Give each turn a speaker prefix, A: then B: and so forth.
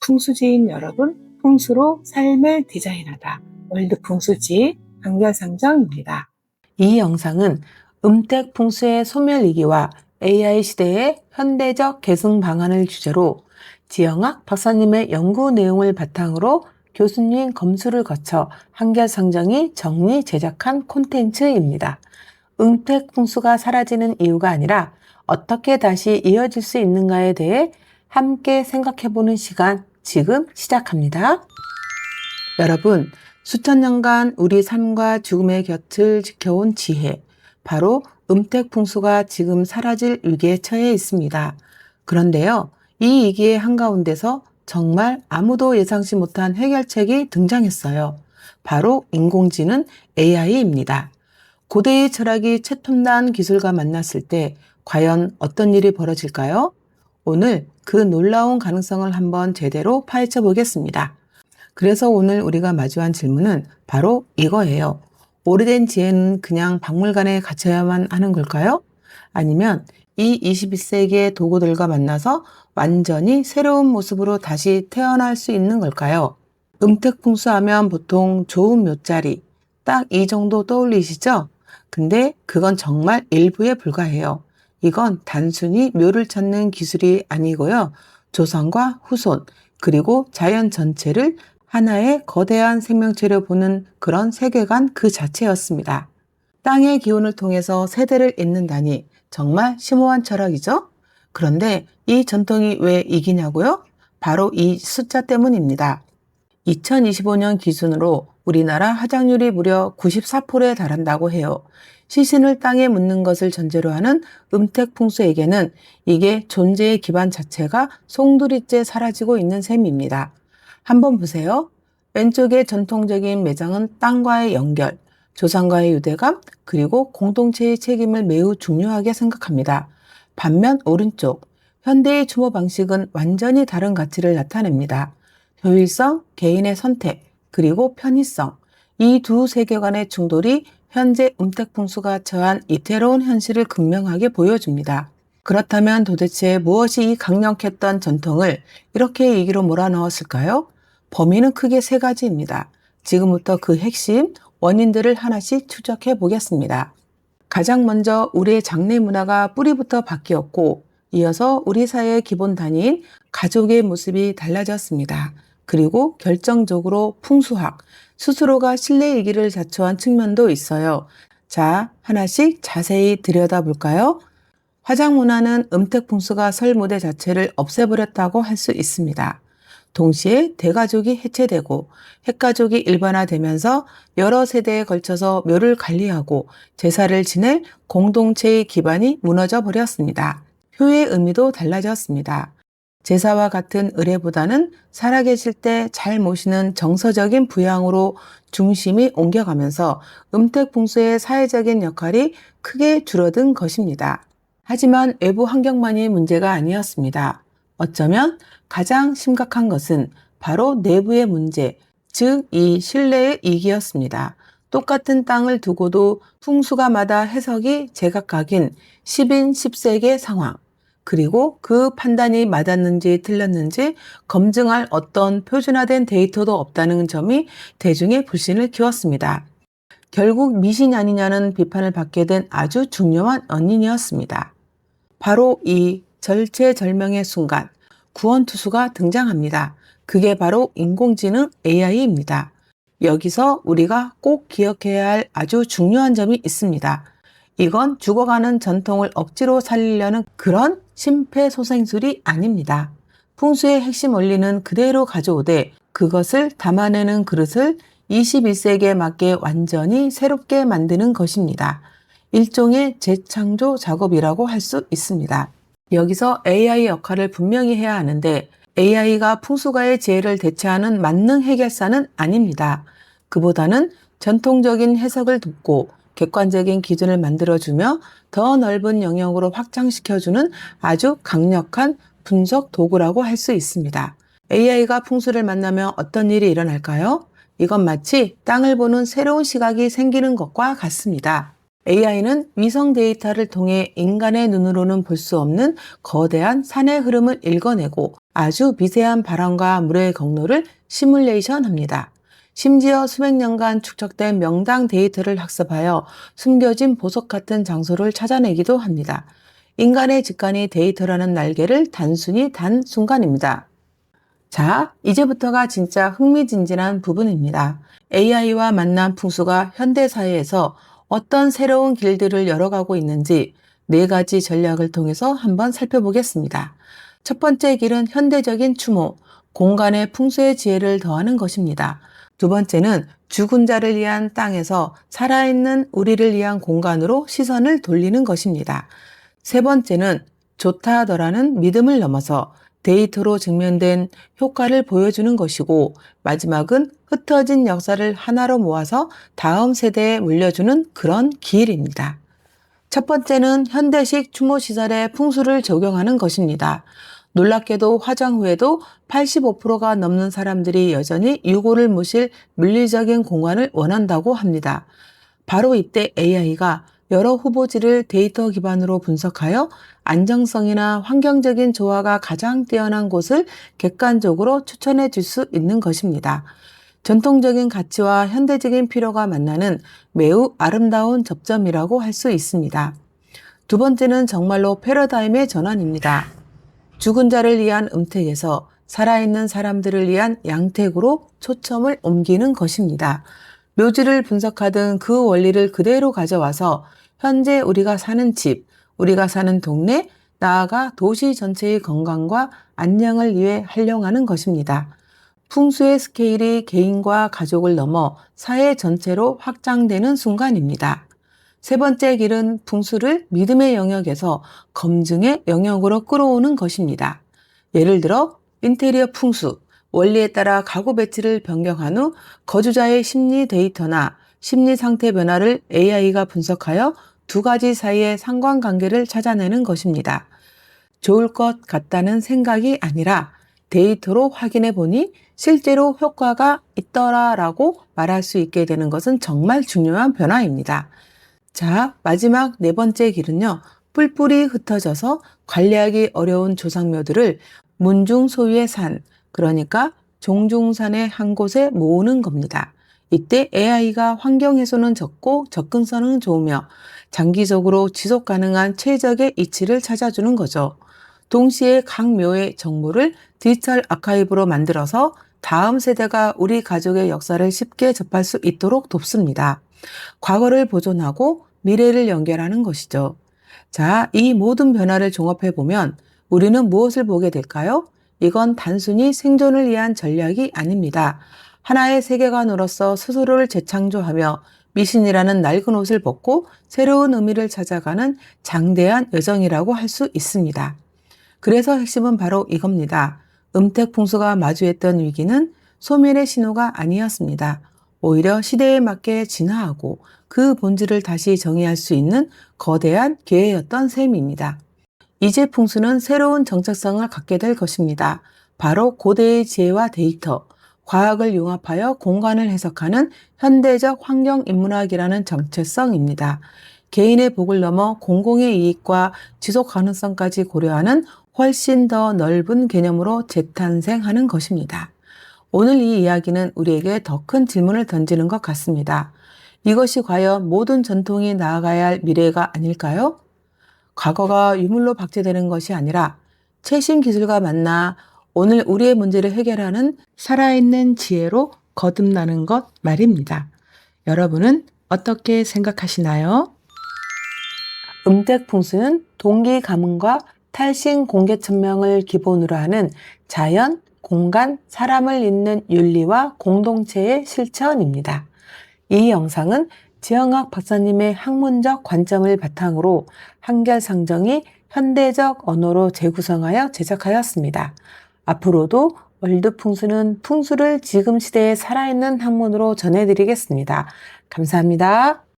A: 풍수지인 여러분, 풍수로 삶을 디자인하다. 월드 풍수지 강별상정입니다.
B: 이 영상은 음택 풍수의 소멸위기와 AI 시대의 현대적 계승 방안을 주제로 지영학 박사님의 연구 내용을 바탕으로 교수님 검수를 거쳐 한결상정이 정리 제작한 콘텐츠입니다. 음택 풍수가 사라지는 이유가 아니라 어떻게 다시 이어질 수 있는가에 대해 함께 생각해보는 시간 지금 시작합니다. 여러분, 수천 년간 우리 삶과 죽음의 곁을 지켜온 지혜, 바로 음택 풍수가 지금 사라질 위기에 처해 있습니다. 그런데요, 이 위기의 한가운데서 정말 아무도 예상치 못한 해결책이 등장했어요. 바로 인공지능 AI입니다. 고대의 철학이 최첨단 기술과 만났을 때 과연 어떤 일이 벌어질까요? 오늘 그 놀라운 가능성을 한번 제대로 파헤쳐 보겠습니다. 그래서 오늘 우리가 마주한 질문은 바로 이거예요. 오래된 지혜는 그냥 박물관에 갇혀야만 하는 걸까요? 아니면 이 21세기의 도구들과 만나서 완전히 새로운 모습으로 다시 태어날 수 있는 걸까요? 음택풍수하면 보통 좋은 묘자리, 딱 이 정도 떠올리시죠? 근데 그건 정말 일부에 불과해요. 이건 단순히 묘를 찾는 기술이 아니고요. 조상과 후손, 그리고 자연 전체를 하나의 거대한 생명체로 보는 그런 세계관 그 자체였습니다. 땅의 기운을 통해서 세대를 잇는다니 정말 심오한 철학이죠? 그런데 이 전통이 왜 이기냐고요? 바로 이 숫자 때문입니다. 2025년 기준으로 우리나라 하장률이 무려 94%에 달한다고 해요. 시신을 땅에 묻는 것을 전제로 하는 음택풍수에게는 이게 존재의 기반 자체가 송두리째 사라지고 있는 셈입니다. 한번 보세요. 왼쪽의 전통적인 매장은 땅과의 연결, 조상과의 유대감, 그리고 공동체의 책임을 매우 중요하게 생각합니다. 반면 오른쪽, 현대의 추모 방식은 완전히 다른 가치를 나타냅니다. 효율성, 개인의 선택, 그리고 편의성, 이 두 세계관의 충돌이 현재 음택풍수가 처한 이태로운 현실을 극명하게 보여줍니다. 그렇다면 도대체 무엇이 이 강력했던 전통을 이렇게 위기로 몰아넣었을까요? 범위는 크게 세 가지입니다. 지금부터 그 핵심 원인들을 하나씩 추적해 보겠습니다. 가장 먼저 우리의 장래 문화가 뿌리부터 바뀌었고, 이어서 우리 사회의 기본 단위인 가족의 모습이 달라졌습니다. 그리고 결정적으로 풍수학, 스스로가 신뢰이기를 자초한 측면도 있어요. 자, 하나씩 자세히 들여다볼까요? 화장 문화는 음택풍수가 설 무대 자체를 없애버렸다고 할 수 있습니다. 동시에 대가족이 해체되고 핵가족이 일반화되면서 여러 세대에 걸쳐서 묘를 관리하고 제사를 지낼 공동체의 기반이 무너져 버렸습니다. 효의 의미도 달라졌습니다. 제사와 같은 의례보다는 살아계실 때 잘 모시는 정서적인 부양으로 중심이 옮겨가면서 음택풍수의 사회적인 역할이 크게 줄어든 것입니다. 하지만 외부 환경만이 문제가 아니었습니다. 어쩌면 가장 심각한 것은 바로 내부의 문제, 즉 이 신뢰의 이기였습니다. 똑같은 땅을 두고도 풍수가마다 해석이 제각각인 10인 10색의 상황, 그리고 그 판단이 맞았는지 틀렸는지 검증할 어떤 표준화된 데이터도 없다는 점이 대중의 불신을 키웠습니다. 결국 미신이 아니냐는 비판을 받게 된 아주 중요한 원인이었습니다. 바로 이 절체절명의 순간, 구원투수가 등장합니다. 그게 바로 인공지능 AI입니다. 여기서 우리가 꼭 기억해야 할 아주 중요한 점이 있습니다. 이건 죽어가는 전통을 억지로 살리려는 그런 심폐소생술이 아닙니다. 풍수의 핵심 원리는 그대로 가져오되 그것을 담아내는 그릇을 21세기에 맞게 완전히 새롭게 만드는 것입니다. 일종의 재창조 작업이라고 할 수 있습니다. 여기서 AI의 역할을 분명히 해야 하는데 AI가 풍수가의 지혜를 대체하는 만능 해결사는 아닙니다. 그보다는 전통적인 해석을 돕고 객관적인 기준을 만들어주며 더 넓은 영역으로 확장시켜주는 아주 강력한 분석 도구라고 할 수 있습니다. AI가 풍수를 만나면 어떤 일이 일어날까요? 이건 마치 땅을 보는 새로운 시각이 생기는 것과 같습니다. AI는 위성 데이터를 통해 인간의 눈으로는 볼 수 없는 거대한 산의 흐름을 읽어내고 아주 미세한 바람과 물의 경로를 시뮬레이션합니다. 심지어 수백 년간 축적된 명당 데이터를 학습하여 숨겨진 보석 같은 장소를 찾아내기도 합니다. 인간의 직관이 데이터라는 날개를 단순히 단 순간입니다. 자, 이제부터가 진짜 흥미진진한 부분입니다. AI와 만난 풍수가 현대사회에서 어떤 새로운 길들을 열어가고 있는지 4가지 전략을 통해서 한번 살펴보겠습니다. 첫 번째 길은 현대적인 추모, 공간의 풍수의 지혜를 더하는 것입니다. 두 번째는 죽은 자를 위한 땅에서 살아있는 우리를 위한 공간으로 시선을 돌리는 것입니다. 세 번째는 좋다 하더라는 믿음을 넘어서 데이터로 증명된 효과를 보여주는 것이고, 마지막은 흩어진 역사를 하나로 모아서 다음 세대에 물려주는 그런 기일입니다. 첫 번째는 현대식 추모시설에 풍수를 적용하는 것입니다. 놀랍게도 화장 후에도 85%가 넘는 사람들이 여전히 유골을 모실 물리적인 공간을 원한다고 합니다. 바로 이때 AI가 여러 후보지를 데이터 기반으로 분석하여 안정성이나 환경적인 조화가 가장 뛰어난 곳을 객관적으로 추천해 줄 수 있는 것입니다. 전통적인 가치와 현대적인 필요가 만나는 매우 아름다운 접점이라고 할 수 있습니다. 두 번째는 정말로 패러다임의 전환입니다. 죽은 자를 위한 음택에서 살아있는 사람들을 위한 양택으로 초점을 옮기는 것입니다. 묘지를 분석하던 그 원리를 그대로 가져와서 현재 우리가 사는 집, 우리가 사는 동네, 나아가 도시 전체의 건강과 안녕을 위해 활용하는 것입니다. 풍수의 스케일이 개인과 가족을 넘어 사회 전체로 확장되는 순간입니다. 세 번째 길은 풍수를 믿음의 영역에서 검증의 영역으로 끌어오는 것입니다. 예를 들어 인테리어 풍수, 원리에 따라 가구 배치를 변경한 후 거주자의 심리 데이터나 심리 상태 변화를 AI가 분석하여 2가지 사이의 상관관계를 찾아내는 것입니다. 좋을 것 같다는 생각이 아니라 데이터로 확인해 보니 실제로 효과가 있더라라고 말할 수 있게 되는 것은 정말 중요한 변화입니다. 자, 마지막 4번째 길은요. 뿔뿔이 흩어져서 관리하기 어려운 조상묘들을 문중 소유의 산, 그러니까 종중산의 한 곳에 모으는 겁니다. 이때 AI가 환경 훼손은 적고 접근성은 좋으며 장기적으로 지속 가능한 최적의 이치를 찾아주는 거죠. 동시에 각 묘의 정보를 디지털 아카이브로 만들어서 다음 세대가 우리 가족의 역사를 쉽게 접할 수 있도록 돕습니다. 과거를 보존하고 미래를 연결하는 것이죠. 자, 이 모든 변화를 종합해보면 우리는 무엇을 보게 될까요? 이건 단순히 생존을 위한 전략이 아닙니다. 하나의 세계관으로서 스스로를 재창조하며 미신이라는 낡은 옷을 벗고 새로운 의미를 찾아가는 장대한 여정이라고 할 수 있습니다. 그래서 핵심은 바로 이겁니다. 음택풍수가 마주했던 위기는 소멸의 신호가 아니었습니다. 오히려 시대에 맞게 진화하고 그 본질을 다시 정의할 수 있는 거대한 기회였던 셈입니다. 이제 풍수는 새로운 정체성을 갖게 될 것입니다. 바로 고대의 지혜와 데이터, 과학을 융합하여 공간을 해석하는 현대적 환경인문학이라는 정체성입니다. 개인의 복을 넘어 공공의 이익과 지속 가능성까지 고려하는 훨씬 더 넓은 개념으로 재탄생하는 것입니다. 오늘 이 이야기는 우리에게 더 큰 질문을 던지는 것 같습니다. 이것이 과연 모든 전통이 나아가야 할 미래가 아닐까요? 과거가 유물로 박제되는 것이 아니라 최신 기술과 만나 오늘 우리의 문제를 해결하는 살아있는 지혜로 거듭나는 것 말입니다. 여러분은 어떻게 생각하시나요? 음택풍수는 동기 가문과 탈신 공개천명을 기본으로 하는 자연, 공간, 사람을 잇는 윤리와 공동체의 실천입니다. 이 영상은 지영학 박사님의 학문적 관점을 바탕으로 한결상정이 현대적 언어로 재구성하여 제작하였습니다. 앞으로도 월드풍수는 풍수를 지금 시대에 살아있는 학문으로 전해드리겠습니다. 감사합니다.